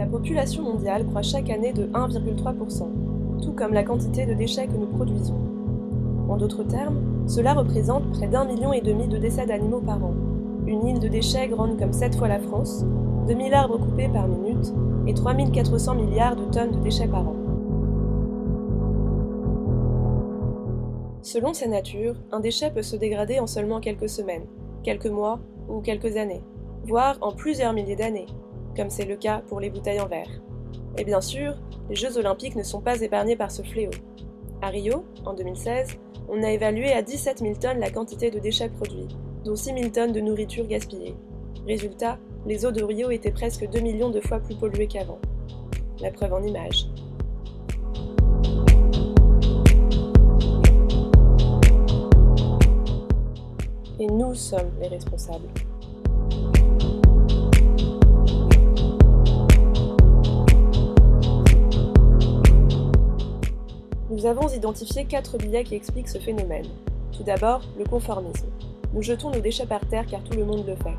La population mondiale croît chaque année de 1,3%, tout comme la quantité de déchets que nous produisons. En d'autres termes, cela représente près d'1,5 million de décès d'animaux par an, une île de déchets grande comme 7 fois la France, 2000 arbres coupés par minute et 3400 milliards de tonnes de déchets par an. Selon sa nature, un déchet peut se dégrader en seulement quelques semaines, quelques mois ou quelques années, voire en plusieurs milliers d'années, comme c'est le cas pour les bouteilles en verre. Et bien sûr, les Jeux Olympiques ne sont pas épargnés par ce fléau. À Rio, en 2016, on a évalué à 17 000 tonnes la quantité de déchets produits, dont 6 000 tonnes de nourriture gaspillée. Résultat, les eaux de Rio étaient presque 2 millions de fois plus polluées qu'avant. La preuve en images. Et nous sommes les responsables. Nous avons identifié 4 biais qui expliquent ce phénomène. Tout d'abord, le conformisme. Nous jetons nos déchets par terre car tout le monde le fait.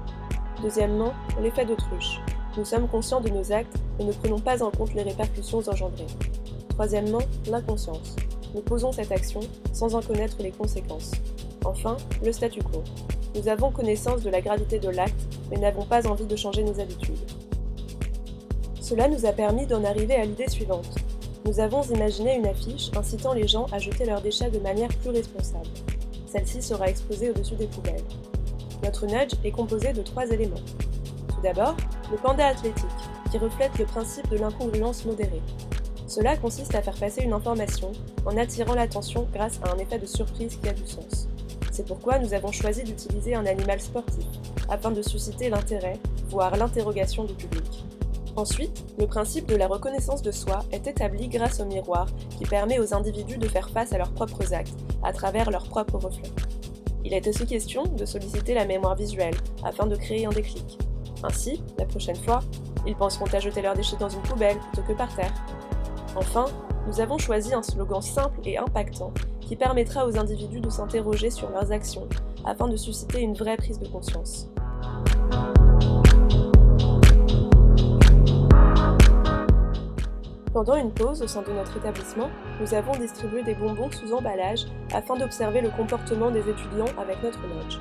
Deuxièmement, l'effet d'autruche. Nous sommes conscients de nos actes et ne prenons pas en compte les répercussions engendrées. Troisièmement, l'inconscience. Nous posons cette action sans en connaître les conséquences. Enfin, le statu quo. Nous avons connaissance de la gravité de l'acte, mais n'avons pas envie de changer nos habitudes. Cela nous a permis d'en arriver à l'idée suivante. Nous avons imaginé une affiche incitant les gens à jeter leurs déchets de manière plus responsable. Celle-ci sera exposée au-dessus des poubelles. Notre nudge est composé de 3 éléments. Tout d'abord, le panda athlétique, qui reflète le principe de l'incongruence modérée. Cela consiste à faire passer une information en attirant l'attention grâce à un effet de surprise qui a du sens. C'est pourquoi nous avons choisi d'utiliser un animal sportif, afin de susciter l'intérêt, voire l'interrogation du public. Ensuite, le principe de la reconnaissance de soi est établi grâce au miroir qui permet aux individus de faire face à leurs propres actes, à travers leurs propres reflets. Il est aussi question de solliciter la mémoire visuelle, afin de créer un déclic. Ainsi, la prochaine fois, ils penseront à jeter leurs déchets dans une poubelle plutôt que par terre. Enfin, nous avons choisi un slogan simple et impactant qui permettra aux individus de s'interroger sur leurs actions afin de susciter une vraie prise de conscience. Pendant une pause au sein de notre établissement, nous avons distribué des bonbons sous emballage afin d'observer le comportement des étudiants avec notre nudge.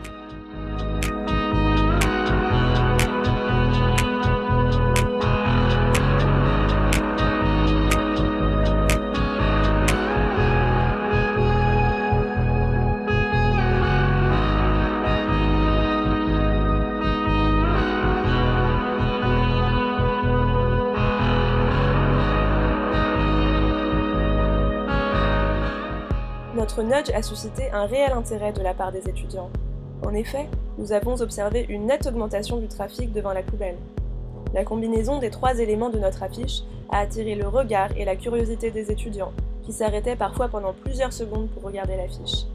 Notre nudge a suscité un réel intérêt de la part des étudiants. En effet, nous avons observé une nette augmentation du trafic devant la poubelle. La combinaison des 3 éléments de notre affiche a attiré le regard et la curiosité des étudiants, qui s'arrêtaient parfois pendant plusieurs secondes pour regarder l'affiche.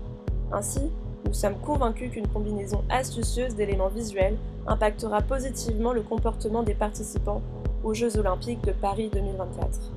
Ainsi, nous sommes convaincus qu'une combinaison astucieuse d'éléments visuels impactera positivement le comportement des participants aux Jeux Olympiques de Paris 2024.